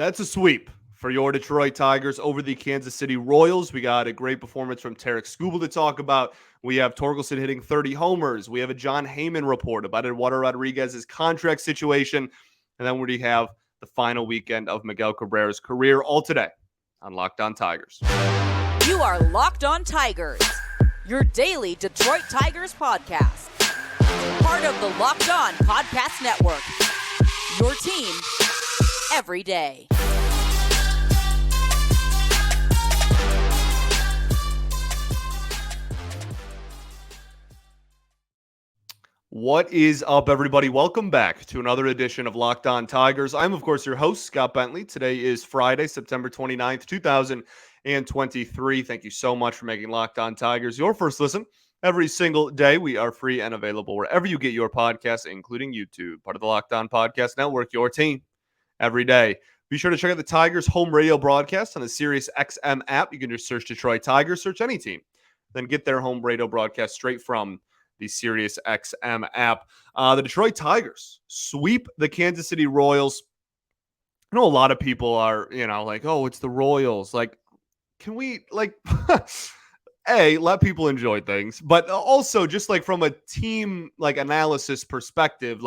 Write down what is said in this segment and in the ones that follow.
That's a sweep for your Detroit Tigers over the Kansas City Royals. We got a great performance from Tarik Skubal to talk about. We have Torkelson hitting 30 homers. We have a John Heyman report about Eduardo Rodriguez's contract situation. And then we have the final weekend of Miguel Cabrera's career, all today on Locked On Tigers. You are Locked On Tigers, your daily Detroit Tigers podcast. Part of the Locked On Podcast Network, your team every day. What is up, everybody? Welcome back to another edition of Locked On Tigers. I'm, of course, your host, Scott Bentley. Today is Friday, September 29th, 2023. Thank you so much for making Locked On Tigers your first listen every single day. We are free and available wherever you get your podcasts, including YouTube, part of the Locked On Podcast Network, your team every day. Be sure to check out the Tigers home radio broadcast on the Sirius XM app. You can just search Detroit Tigers, search any team, then get their home radio broadcast straight from the Sirius XM app. The Detroit Tigers sweep the Kansas City Royals. I know a lot of people are, like, oh, it's the Royals. Like, can we, let people enjoy things, but also just like from a team analysis perspective,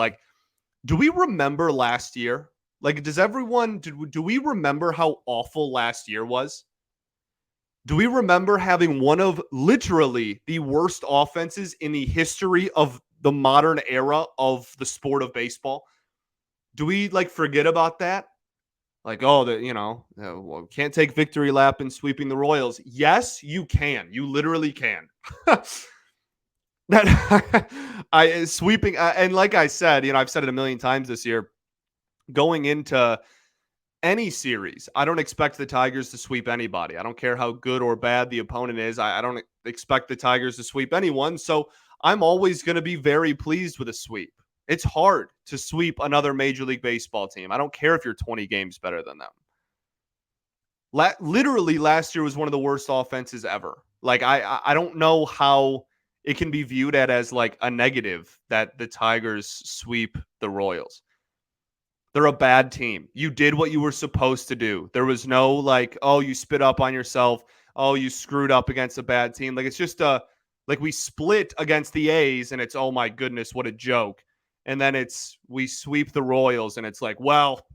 do we remember last year? Does everyone, do we remember how awful last year was? Do we remember having one of literally the worst offenses in the history of the modern era of the sport of baseball? Do we forget about that? Can't take victory lap in sweeping the Royals. Yes, you can. You literally can. Sweeping, and like I said, I've said it a million times this year, going into any series, I don't expect the Tigers to sweep anybody. I don't care how good or bad the opponent is. I don't expect the Tigers to sweep anyone. So I'm always going to be very pleased with a sweep. It's hard to sweep another Major League Baseball team. I don't care if you're 20 games better than them. Literally, last year was one of the worst offenses ever. I don't know how it can be viewed as a negative that the Tigers sweep the Royals. They're a bad team. You did what you were supposed to do. There was no oh, you spit up on yourself. Oh, you screwed up against a bad team. It's just we split against the A's and it's, oh my goodness, what a joke. And then we sweep the Royals and it's well,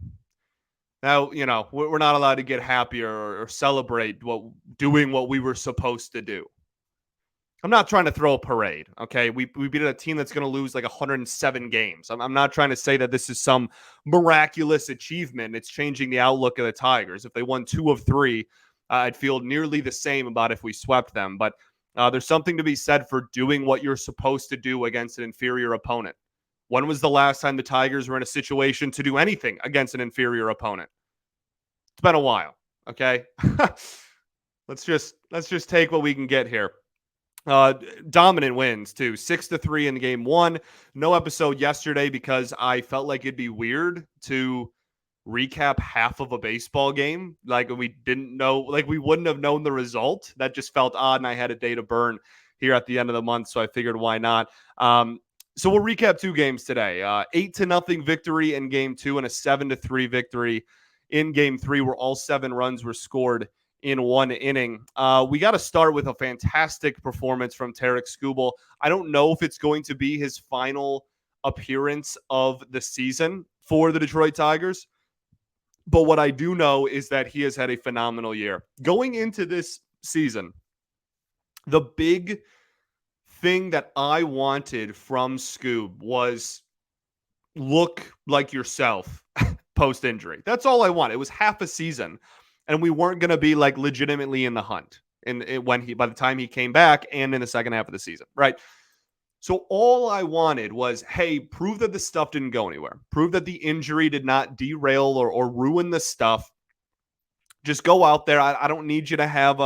now, we're not allowed to get happier or celebrate doing what we were supposed to do. I'm not trying to throw a parade, okay? We beat a team that's going to lose 107 games. I'm not trying to say that this is some miraculous achievement. It's changing the outlook of the Tigers. If they won 2 of 3, I'd feel nearly the same about if we swept them. But there's something to be said for doing what you're supposed to do against an inferior opponent. When was the last time the Tigers were in a situation to do anything against an inferior opponent? It's been a while, okay? Let's just take what we can get here. Dominant wins too, 6-3 in game 1. No episode yesterday because I felt like it'd be weird to recap half of a baseball game. We didn't know, we wouldn't have known the result. That just felt odd, and I had a day to burn here at the end of the month, so I figured why not. So we'll recap 2 games today. 8-0 victory in game 2 and a 7-3 victory in game 3, where all 7 runs were scored in 1 inning. We got to start with a fantastic performance from Tarik Skubal. I don't know if it's going to be his final appearance of the season for the Detroit Tigers, but what I do know is that he has had a phenomenal year. Going into this season, the big thing that I wanted from Scoob was look like yourself post-injury. That's all I want. It was half a season, and we weren't going to be legitimately in the hunt by the time he came back and in the second half of the season, right? So all I wanted was, hey, prove that the stuff didn't go anywhere. Prove that the injury did not derail or ruin the stuff. Just go out there. I don't need you to have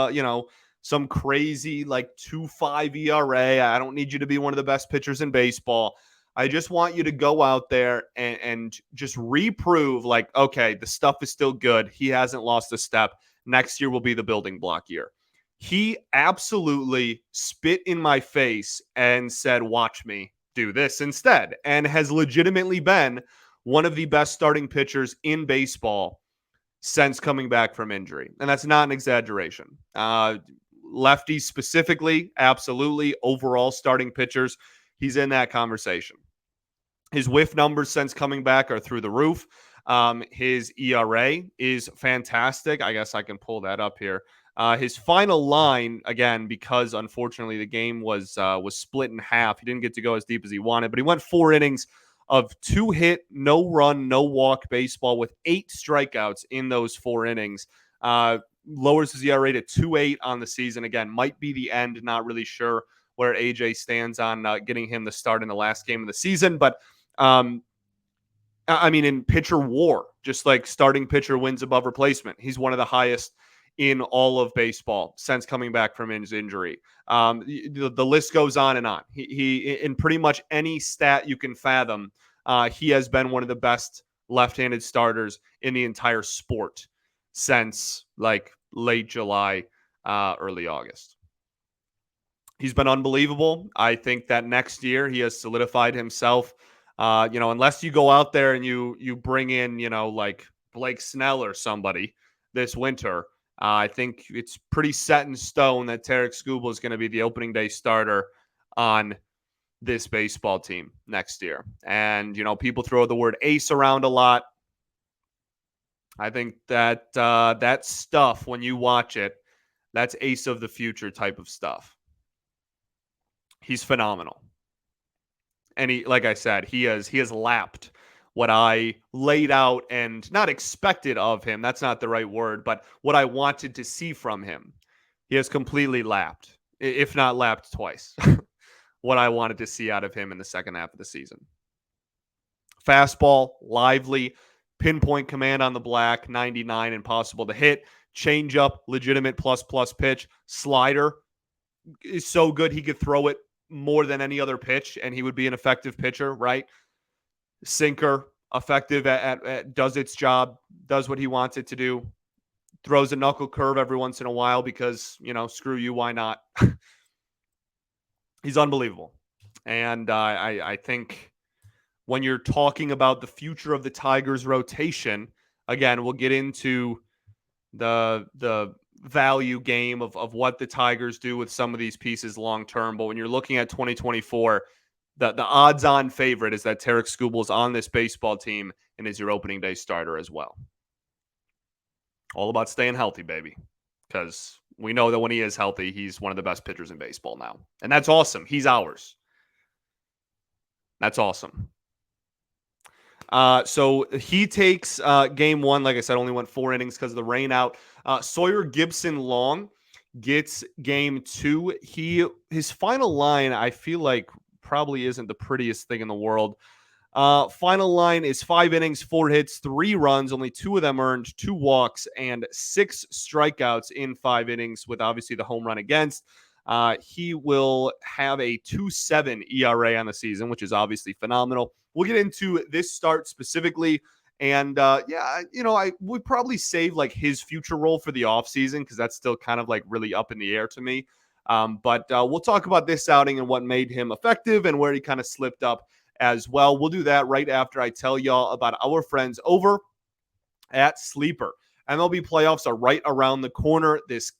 some crazy 2.5 ERA. I don't need you to be one of the best pitchers in baseball. I just want you to go out there and just reprove okay, the stuff is still good. He hasn't lost a step. Next year will be the building block year. He absolutely spit in my face and said, watch me do this instead, and has legitimately been one of the best starting pitchers in baseball since coming back from injury. And that's not an exaggeration. Lefties specifically, absolutely. Overall starting pitchers, he's in that conversation. His whiff numbers since coming back are through the roof. His ERA is fantastic. I guess I can pull that up here. His final line, again, because unfortunately the game was split in half. He didn't get to go as deep as he wanted, but he went 4 innings of 2 hit, no run, no walk baseball with 8 strikeouts in those 4 innings. Lowers his ERA to 2.8 on the season. Again, might be the end. Not really sure where AJ stands on getting him the start in the last game of the season, but I mean, in pitcher WAR, just like starting pitcher wins above replacement, he's one of the highest in all of baseball since coming back from his injury. The list goes on and on. He in pretty much any stat you can fathom, he has been one of the best left-handed starters in the entire sport since like late July, early August. He's been unbelievable. I think that next year he has solidified himself. Unless you go out there and you bring in, like Blake Snell or somebody this winter, I think it's pretty set in stone that Tarik Skubal is going to be the opening day starter on this baseball team next year. And, people throw the word ace around a lot. I think that that stuff, when you watch it, that's ace of the future type of stuff. He's phenomenal. And he, like I said, he has lapped what I laid out and not expected of him. That's not the right word, but what I wanted to see from him. He has completely lapped, if not lapped twice, what I wanted to see out of him in the second half of the season. Fastball, lively, pinpoint command on the black, 99, impossible to hit. Changeup, legitimate plus pitch. Slider is so good he could throw it more than any other pitch, and he would be an effective pitcher, right? Sinker, effective at does its job, does what he wants it to do. Throws a knuckle curve every once in a while because, screw you, why not? He's unbelievable. And I think when you're talking about the future of the Tigers rotation, again, we'll get into the value game of what the Tigers do with some of these pieces long term. But when you're looking at 2024, the odds-on favorite is that Tarik Skubal is on this baseball team and is your opening day starter as well. All about staying healthy, baby, because we know that when he is healthy, he's one of the best pitchers in baseball now. And that's awesome. He's ours. That's awesome. So he takes game 1. Like I said, only went 4 innings because of the rain out. Sawyer Gibson Long gets game 2. His final line, I feel like, probably isn't the prettiest thing in the world. Final line is 5 innings, 4 hits, 3 runs, only 2 of them earned, 2 walks, and 6 strikeouts in 5 innings, with obviously the home run against. He will have a 2.7 ERA on the season, which is obviously phenomenal. We'll get into this start specifically. And I would probably save like his future role for the offseason because that's still kind of like really up in the air to me. But we'll talk about this outing and what made him effective and where he kind of slipped up as well. We'll do that right after I tell y'all about our friends over at Sleeper. MLB playoffs are right around the corner. This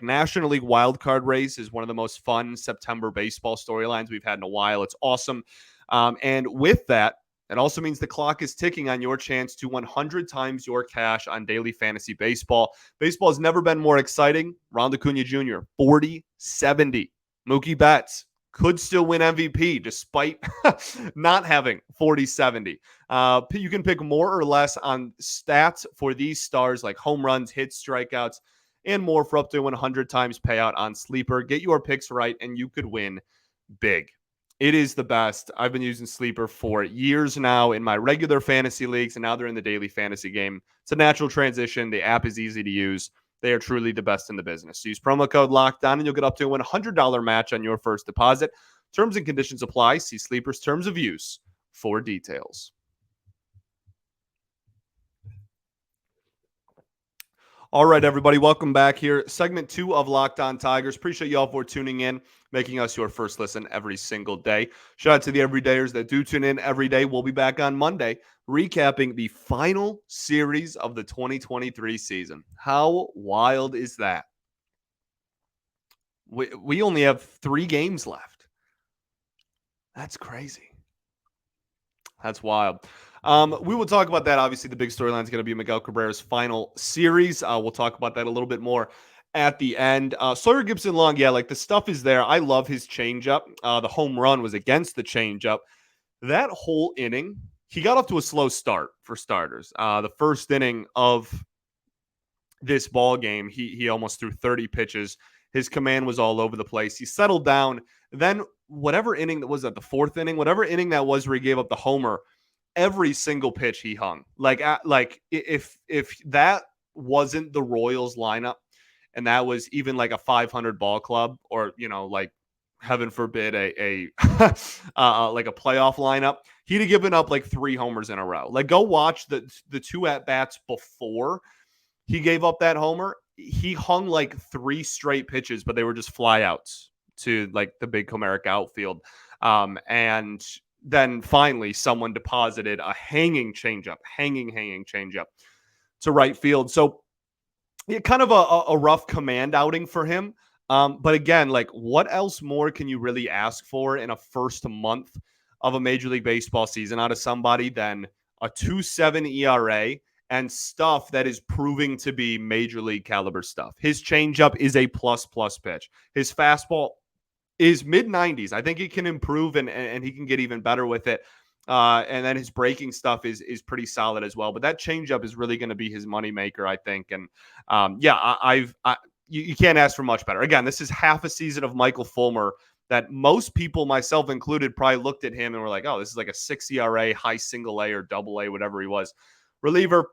National League wildcard race is one of the most fun September baseball storylines we've had in a while. It's awesome. And with that, it also means the clock is ticking on your chance to 100 times your cash on daily fantasy baseball. Baseball has never been more exciting. Ronald Acuna Jr., 40-70. Mookie Betts could still win MVP despite not having 40-70. You can pick more or less on stats for these stars like home runs, hits, strikeouts, and more for up to 100 times payout on Sleeper. Get your picks right, and you could win big. It is the best. I've been using Sleeper for years now in my regular fantasy leagues, and now they're in the daily fantasy game. It's a natural transition. The app is easy to use. They are truly the best in the business. So use promo code LOCKEDON, and you'll get up to a $100 match on your first deposit. Terms and conditions apply. See Sleeper's terms of use for details. All right, everybody, welcome back here. Segment 2 of Locked On Tigers. Appreciate you all for tuning in, making us your first listen every single day. Shout out to the everydayers that do tune in every day. We'll be back on Monday, recapping the final series of the 2023 season. How wild is that? We only have 3 games left. That's crazy. That's wild. We will talk about that. Obviously, the big storyline is going to be Miguel Cabrera's final series. We'll talk about that a little bit more at the end. Sawyer Gipson-Long, yeah, like the stuff is there. I love his changeup. The home run was against the changeup. That whole inning, he got off to a slow start for starters. The first inning of this ball game, he almost threw 30 pitches. His command was all over the place. He settled down. Then whatever inning that was at the fourth inning, whatever inning that was where he gave up the homer, every single pitch he hung. Like if that wasn't the Royals lineup, and that was even like a 500 ball club, or like heaven forbid a like a playoff lineup, he'd have given up like 3 homers in a row. Like go watch the 2 at bats before he gave up that homer. He hung like 3 straight pitches, but they were just flyouts to like the big Comerica outfield. And then finally someone deposited a hanging changeup to right field. So yeah, kind of a rough command outing for him. But again, like what else more can you really ask for in a first month of a Major League Baseball season out of somebody than a 2.7 ERA and stuff that is proving to be Major League caliber stuff? His changeup is a plus pitch. His fastball is mid-90s. I think he can improve and he can get even better with it. And then his breaking stuff is pretty solid as well. But that changeup is really going to be his moneymaker, I think. And you can't ask for much better. Again, this is half a season of Michael Fulmer that most people, myself included, probably looked at him and were like, oh, this is like a 6 ERA, high single A or double A, whatever he was. Reliever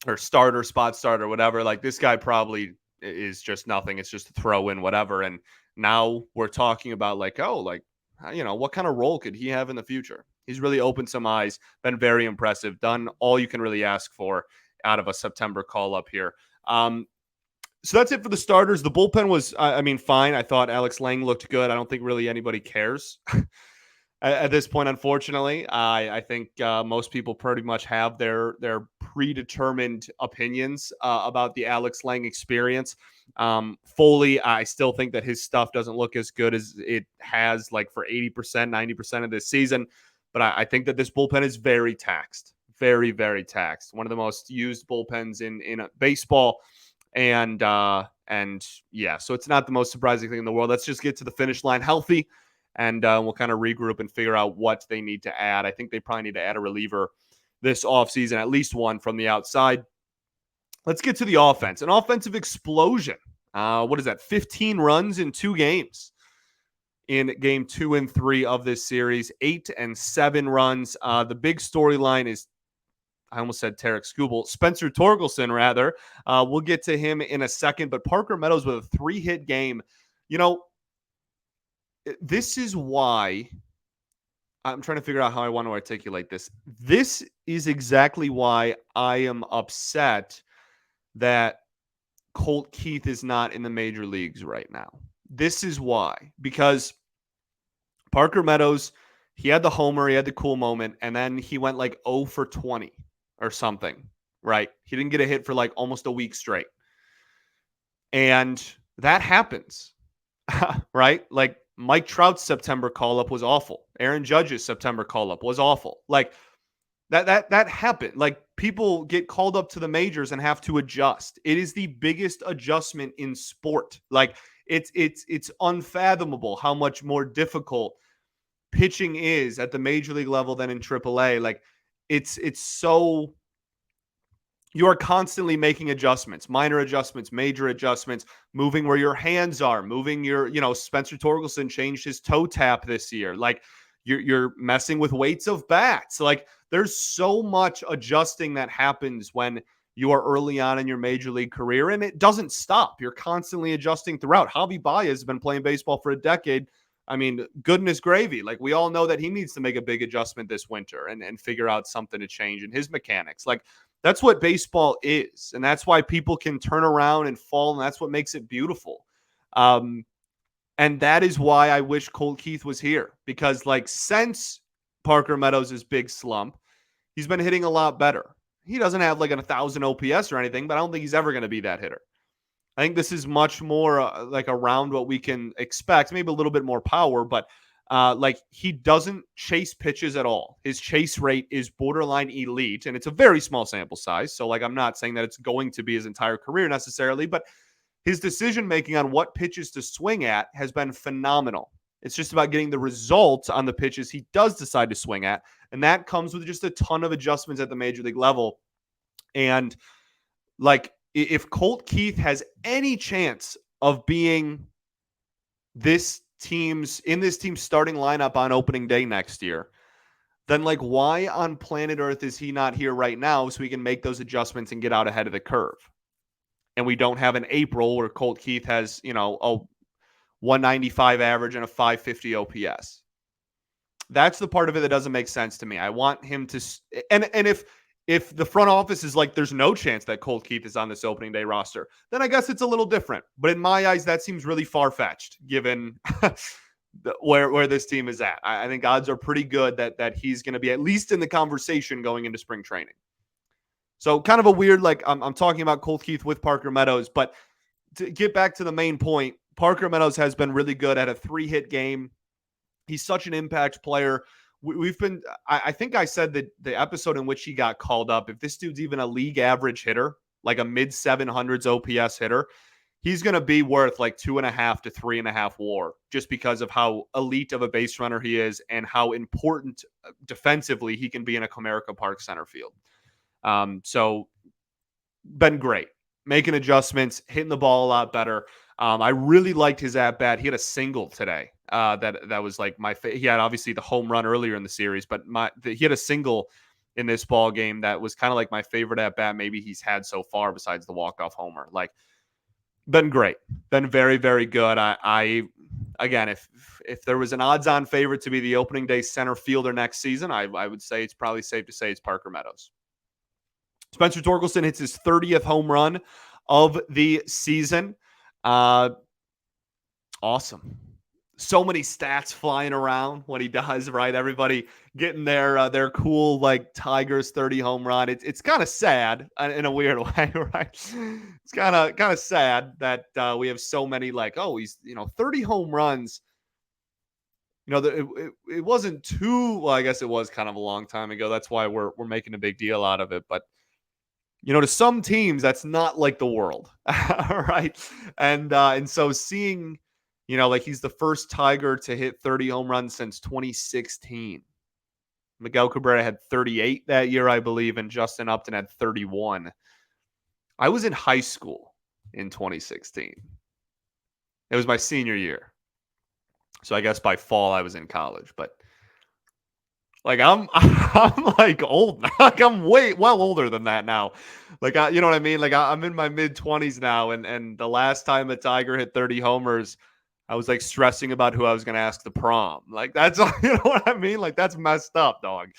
or starter, spot starter, whatever. Like this guy probably is just nothing. It's just a throw in, whatever. And now we're talking about like, oh, like, what kind of role could he have in the future? He's really opened some eyes, been very impressive, done all you can really ask for out of a September call up here. So that's it for the starters. The bullpen was, fine. I thought Alex Lang looked good. I don't think really anybody cares at this point, unfortunately. I think most people pretty much have their predetermined opinions about the Alex Lang experience. Foley, I still think that his stuff doesn't look as good as it has like for 80%, 90% of this season. But I think that this bullpen is very taxed, very, very taxed. One of the most used bullpens in baseball. And yeah, so it's not the most surprising thing in the world. Let's just get to the finish line healthy, and we'll kind of regroup and figure out what they need to add. I think they probably need to add a reliever this offseason, at least one from the outside. Let's get to the offense. An offensive explosion. What is that? 15 runs in 2 games in game 2 and 3 of this series. 8 and 7 runs. The big storyline is, I almost said Tarik Skubal, Spencer Torkelson, rather. We'll get to him in a second, but Parker Meadows with a 3-hit game. This is why I'm trying to figure out how I want to articulate this. This is exactly why I am upset that Colt Keith is not in the major leagues right now. This is why, because Parker Meadows, he had the homer, he had the cool moment, and then he went like 0 for 20 or something, right? He didn't get a hit for like almost a week straight. And that happens, right? Like Mike Trout's September call-up was awful. Aaron Judge's September call-up was awful. Like that happened. Like people get called up to the majors and have to adjust. It is the biggest adjustment in sport. Like it's unfathomable how much more difficult pitching is at the major league level than in AAA. Like it's so, you are constantly making adjustments, minor adjustments, major adjustments, moving where your hands are, moving your, Spencer Torkelson changed his toe tap this year. Like you're messing with weights of bats. Like there's so much adjusting that happens when you are early on in your major league career, and it doesn't stop. You're constantly adjusting throughout. Javi Baez has been playing baseball for a decade. I mean, goodness gravy. Like we all know that he needs to make a big adjustment this winter and figure out something to change in his mechanics. Like That's what baseball is. And that's why people can turn around and fall. And that's what makes it beautiful. And that is why I wish Colt Keith was here, because like since Parker Meadows' big slump, he's been hitting a lot better. He doesn't have like 1,000 OPS or anything, but I don't think he's ever going to be that hitter. I think this is much more like around what we can expect, maybe a little bit more power, but like he doesn't chase pitches at all. His chase rate is borderline elite, and it's a very small sample size. So like I'm not saying that it's going to be his entire career necessarily, but his decision-making on what pitches to swing at has been phenomenal. It's just about getting the results on the pitches he does decide to swing at. And that comes with just a ton of adjustments at the major league level. And like, if Colt Keith has any chance of being this team's starting lineup on opening day next year, then like, why on planet Earth is he not here right now so we can make those adjustments and get out ahead of the curve? And we don't have an April where Colt Keith has, a 195 average and a 550 OPS. That's the part of it that doesn't make sense to me. I want him to, and if the front office is like, there's no chance that Colt Keith is on this opening day roster, then I guess it's a little different. But in my eyes, that seems really far-fetched given where this team is at. I think odds are pretty good that he's going to be at least in the conversation going into spring training. So kind of a weird, like I'm talking about Colt Keith with Parker Meadows, but to get back to the main point, Parker Meadows has been really good at a 3-hit game. He's such an impact player. We've been, I think I said that the episode in which he got called up, if this dude's even a league average hitter, like a mid 700s OPS hitter, he's going to be worth like 2.5 to 3.5 WAR, just because of how elite of a base runner he is and how important defensively he can be in a Comerica Park center field. So been great, making adjustments, hitting the ball a lot better. I really liked his at bat. He had a single today. That was like he had obviously the home run earlier in the series, but he had a single in this ball game that was kind of like my favorite at bat maybe he's had so far, besides the walk-off homer. Like, been great, been very, very good. I again, if there was an odds-on favorite to be the opening day center fielder next season, I would say it's probably safe to say it's Parker Meadows. Spencer Torkelson hits his 30th home run of the season. Awesome. So many stats flying around when he does, right? Everybody getting their cool, like, Tigers 30 home run. It's kind of sad in a weird way, right? It's kind of sad that we have so many, like, oh, he's 30 home runs. It wasn't too, well, I guess it was kind of a long time ago. That's why we're making a big deal out of it. But to some teams, that's not like the world, right? And so seeing, like, he's the first Tiger to hit 30 home runs since 2016. Miguel Cabrera had 38 that year, I believe, and Justin Upton had 31. I was in high school in 2016. It was my senior year. So I guess by fall I was in college, but like I'm like old now. Like I'm well older than that now. Like you know what I mean? Like I'm in my mid 20s now, and the last time a Tiger hit 30 homers, I was like stressing about who I was going to ask the prom. Like that's what I mean? Like that's messed up, dog.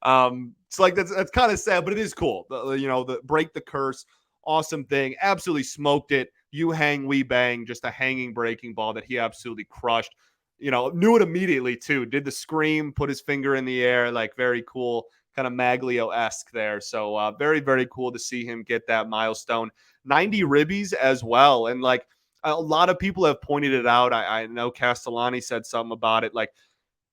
So like that's kind of sad, but it is cool. The break the curse, awesome thing. Absolutely smoked it. You hang, we bang. Just a hanging breaking ball that he absolutely crushed. Knew it immediately too. Did the scream, put his finger in the air, like very cool, kind of Maglio-esque there. So very, very cool to see him get that milestone. 90 ribbies as well. And like a lot of people have pointed it out. I know Castellani said something about it. Like,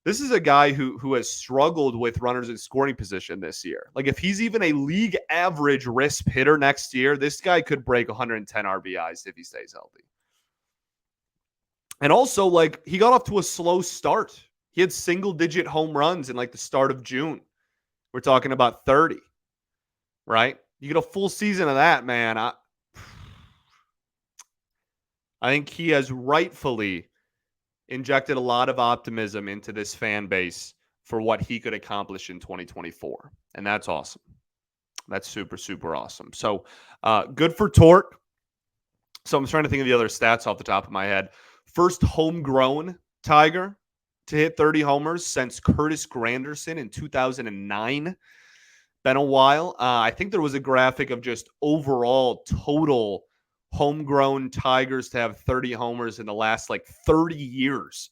this is a guy who has struggled with runners in scoring position this year. Like, if he's even a league average RISP hitter next year, this guy could break 110 RBIs if he stays healthy. And also, like, he got off to a slow start. He had single-digit home runs in, like, the start of June. We're talking about 30, right? You get a full season of that, man. I think he has rightfully injected a lot of optimism into this fan base for what he could accomplish in 2024. And that's awesome. That's super, super awesome. So good for Torque. So I'm trying to think of the other stats off the top of my head. First homegrown Tiger to hit 30 homers since Curtis Granderson in 2009. been a while. I think there was a graphic of just overall total homegrown Tigers to have 30 homers in the last like 30 years.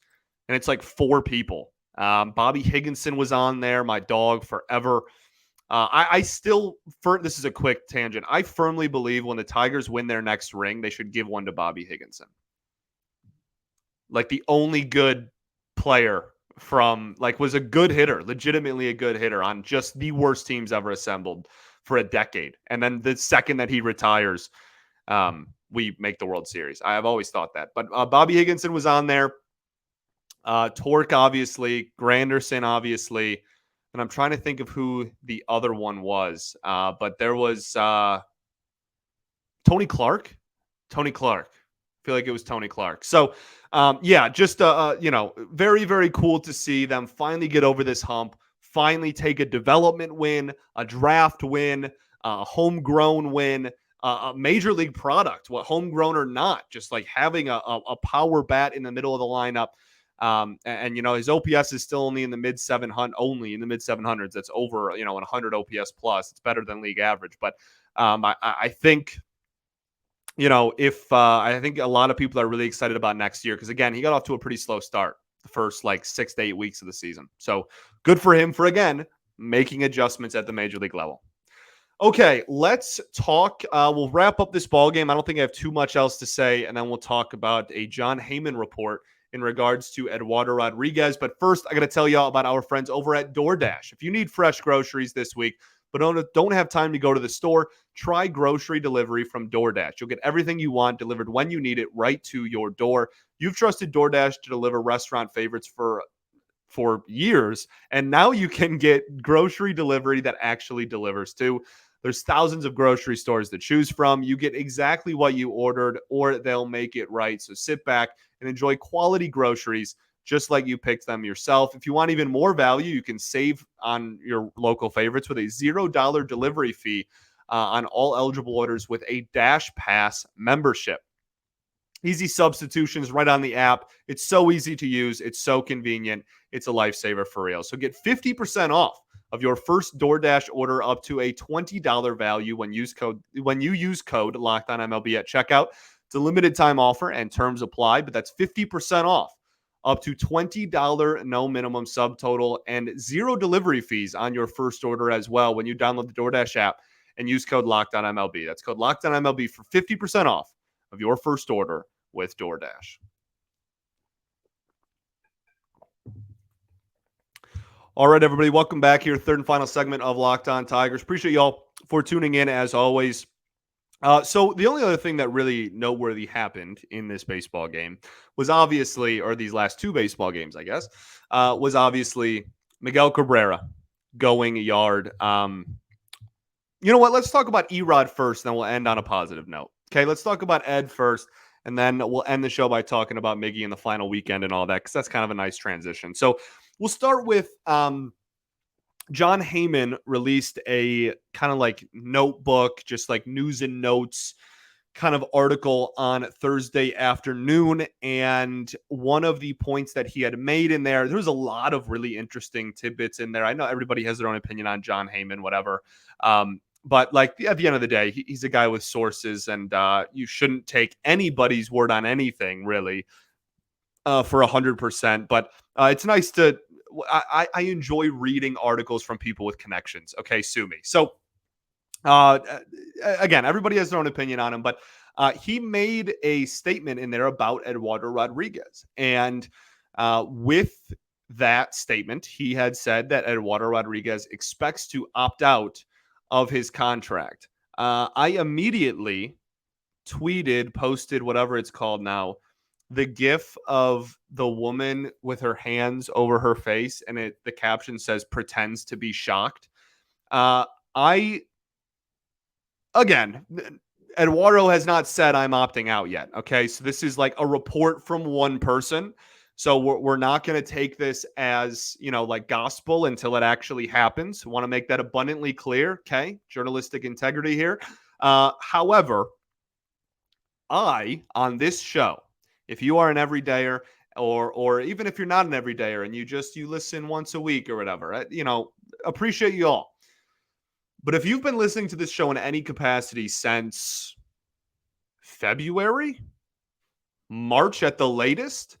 And it's like 4 people. Bobby Higginson was on there, my dog forever. I still, this is a quick tangent. I firmly believe when the Tigers win their next ring, they should give one to Bobby Higginson. Like the only good player was a good hitter, legitimately a good hitter on just the worst teams ever assembled for a decade. And then the second that he retires, we make the World Series. I have always thought that. But Bobby Higginson was on there. Torque, obviously. Granderson, obviously. And I'm trying to think of who the other one was. But there was Tony Clark. Tony Clark. I feel like it was Tony Clark. So, just, very, very cool to see them finally get over this hump, finally take a development win, a draft win, a homegrown win, a major league product, what homegrown or not, just like having a power bat in the middle of the lineup. His OPS is still only in the mid 700s. That's over, 100 OPS plus. It's better than league average. But I think, I think a lot of people are really excited about next year because, again, he got off to a pretty slow start the first 6 to 8 weeks of the season. So good for him for, again, making adjustments at the major league level. Okay, let's talk. We'll wrap up this ball game. I don't think I have too much else to say, and then we'll talk about a Jon Heyman report in regards to Eduardo Rodriguez. But first, I got to tell you all about our friends over at DoorDash. If you need fresh groceries this week, but don't have time to go to the store, try grocery delivery from DoorDash. You'll get everything you want delivered when you need it right to your door. You've trusted DoorDash to deliver restaurant favorites for years, and now you can get grocery delivery that actually delivers too. There's thousands of grocery stores to choose from. You get exactly what you ordered, or they'll make it right. So sit back and enjoy quality groceries just like you picked them yourself. If you want even more value, you can save on your local favorites with a $0 delivery fee on all eligible orders with a Dash Pass membership. Easy substitutions right on the app. It's so easy to use. It's so convenient. It's a lifesaver for real. So get 50% off of your first DoorDash order up to a $20 value when you use code LOCKEDONMLB at checkout. It's a limited time offer and terms apply, but that's 50% off, up to $20 no minimum subtotal, and 0 delivery fees on your first order as well when you download the DoorDash app and use code LOCKEDONMLB. That's code LOCKEDONMLB for 50% off of your first order with DoorDash. All right, everybody, welcome back here. Third and final segment of Locked On Tigers. Appreciate y'all for tuning in as always. So the only other thing that really noteworthy happened in this baseball game was obviously, or these last 2 baseball games, I guess, was obviously Miguel Cabrera going yard. You know what? Let's talk about ERod first, then we'll end on a positive note. Okay, let's talk about Ed first, and then we'll end the show by talking about Miggy in the final weekend and all that, because that's kind of a nice transition. So we'll start with Jon Heyman released a kind of like notebook, just like news and notes kind of article on Thursday afternoon. And one of the points that he had made in there was a lot of really interesting tidbits in there. I know everybody has their own opinion on Jon Heyman, whatever. But like at the end of the day, he's a guy with sources, and you shouldn't take anybody's word on anything really for 100%. But it's nice to, I enjoy reading articles from people with connections. Okay, sue me. So again, everybody has their own opinion on him, but he made a statement in there about Eduardo Rodriguez. And with that statement, he had said that Eduardo Rodriguez expects to opt out of his contract. I immediately posted, whatever it's called now, the gif of the woman with her hands over her face, and the caption says pretends to be shocked. Again, Eduardo has not said I'm opting out yet. Okay, so this is like a report from one person. So we're not going to take this as, like gospel until it actually happens. Want to make that abundantly clear. Okay, journalistic integrity here. However, on this show, if you are an everydayer, or even if you're not an everydayer and you listen once a week or whatever, appreciate you all. But if you've been listening to this show in any capacity since February, March at the latest,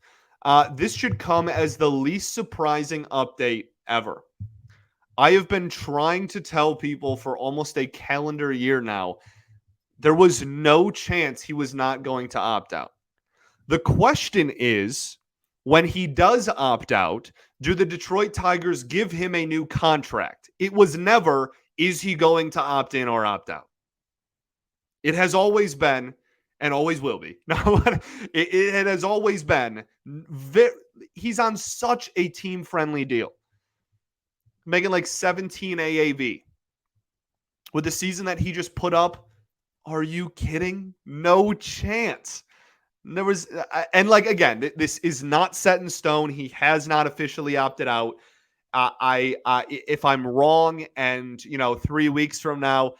this should come as the least surprising update ever. I have been trying to tell people for almost a calendar year now, there was no chance he was not going to opt out. The question is, when he does opt out, do the Detroit Tigers give him a new contract? It was never, is he going to opt in or opt out? It has always been, and always will be. No, it has always been, he's on such a team-friendly deal. Making like 17 AAV. With the season that he just put up, are you kidding? No chance. There was, and like, again, this is not set in stone. He has not officially opted out. If I'm wrong and, 3 weeks from now,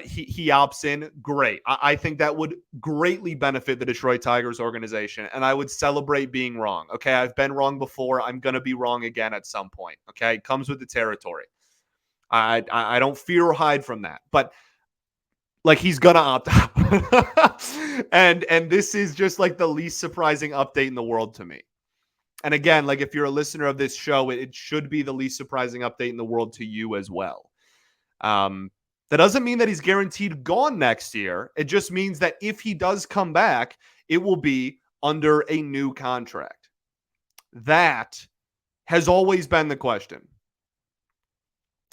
he opts in, great. I think that would greatly benefit the Detroit Tigers organization, and I would celebrate being wrong. Okay, I've been wrong before. I'm going to be wrong again at some point. Okay, it comes with the territory. I don't fear or hide from that. But like, he's gonna opt out. and this is just like the least surprising update in the world to me. And again, like, if you're a listener of this show, it should be the least surprising update in the world to you as well. That doesn't mean that he's guaranteed gone next year. It just means that if he does come back, it will be under a new contract. That has always been the question.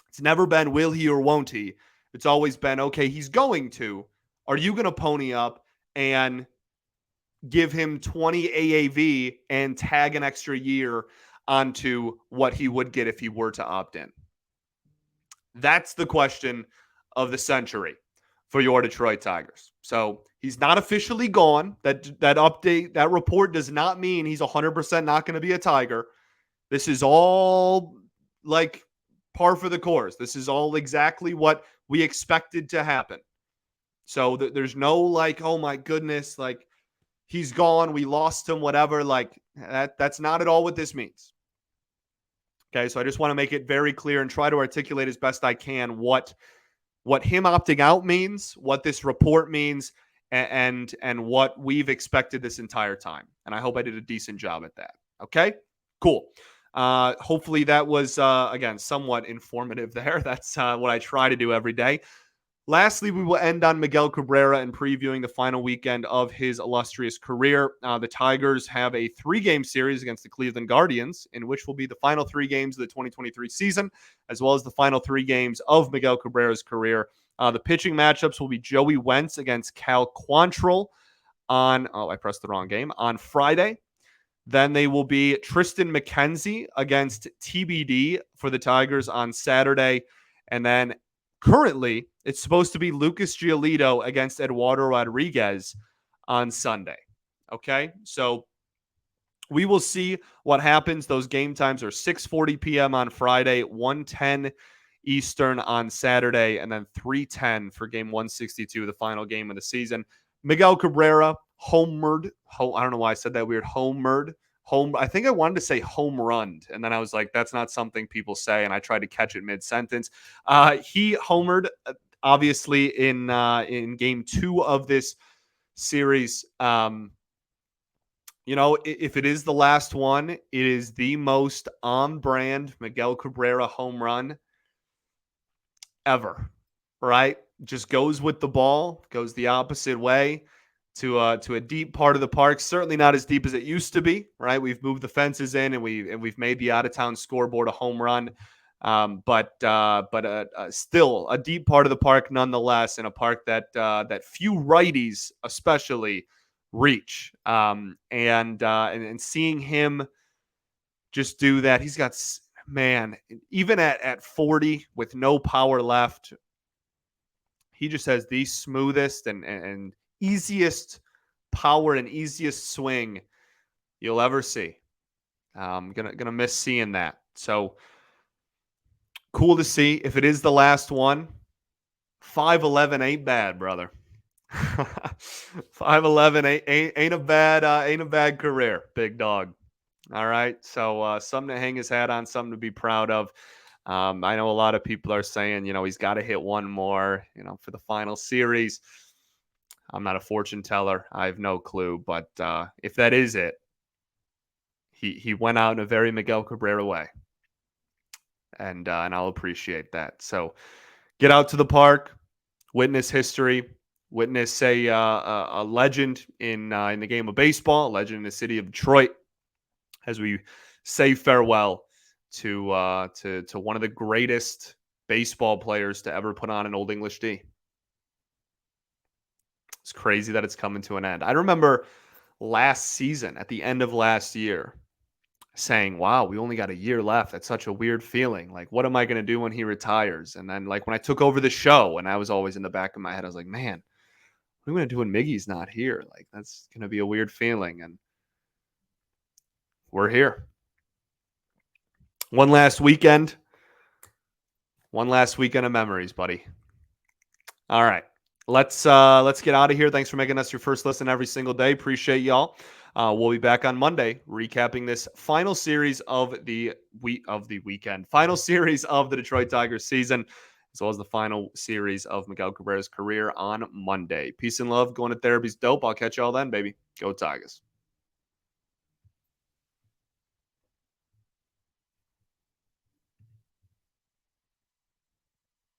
It's never been will he or won't he. It's always been, okay, he's going to. Are you going to pony up and give him 20 AAV and tag an extra year onto what he would get if he were to opt in? That's the question of the century for your Detroit Tigers. So he's not officially gone. That update, that report does not mean he's 100% not going to be a Tiger. This is all like par for the course. This is all exactly what we expected to happen. So there's no like, oh my goodness, like he's gone, we lost him, whatever. Like that's not at all what this means. Okay, so I just want to make it very clear and try to articulate as best I can what him opting out means, what this report means, and what we've expected this entire time. And I hope I did a decent job at that. Okay, cool. Hopefully that was, again, somewhat informative there. That's what I try to do every day. Lastly, we will end on Miguel Cabrera and previewing the final weekend of his illustrious career. The Tigers have a 3-game series against the Cleveland Guardians, in which will be the final 3 games of the 2023 season, as well as the final 3 games of Miguel Cabrera's career. The pitching matchups will be Joey Wentz against Cal Quantrill on Friday. Then they will be Tristan McKenzie against TBD for the Tigers on Saturday. And then currently, it's supposed to be Lucas Giolito against Eduardo Rodriguez on Sunday. Okay, so we will see what happens. Those game times are 6:40 p.m. on Friday, 1:10 Eastern on Saturday, and then 3:10 for game 162, the final game of the season. Miguel Cabrera homered. I don't know why I said that weird. Homered. I think I wanted to say home run, and then I was like, that's not something people say, and I tried to catch it mid-sentence. He homered, obviously, in game 2 of this series. If it is the last one, it is the most on-brand Miguel Cabrera home run ever, right? Just goes with the ball, goes the opposite way to a deep part of the park. Certainly not as deep as it used to be, right? We've moved the fences in and we've made the out-of-town scoreboard a home run, but still a deep part of the park nonetheless, in a park that few righties especially reach. And seeing him just do that, he's got, man, even at 40 with no power left, he just has the smoothest and easiest power and easiest swing you'll ever see. I'm gonna miss seeing that. So cool to see. If it is the last one, 5'11" ain't bad, brother. 5'11" ain't a bad career, big dog. All right, so something to hang his hat on, something to be proud of. I know a lot of people are saying, he's got to hit one more, for the final series. I'm not a fortune teller. I have no clue. But if that is it, he went out in a very Miguel Cabrera way. And I'll appreciate that. So get out to the park, witness history, witness a legend in the game of baseball, a legend in the city of Detroit, as we say farewell to one of the greatest baseball players to ever put on an Old English D. It's crazy that it's coming to an end. I remember last season, at the end of last year, saying, wow, we only got a year left. That's such a weird feeling. Like, what am I going to do when he retires? And then, like, when I took over the show, and I was always in the back of my head, I was like, man, what am I going to do when Miggy's not here? Like, that's going to be a weird feeling. And we're here. One last weekend of memories, buddy. All right. Let's get out of here. Thanks for making us your first listen every single day. Appreciate y'all. We'll be back on Monday recapping this final series of the weekend, final series of the Detroit Tigers season, as well as the final series of Miguel Cabrera's career on Monday. Peace and love. Going to therapy's dope. I'll catch y'all then, baby. Go Tigers.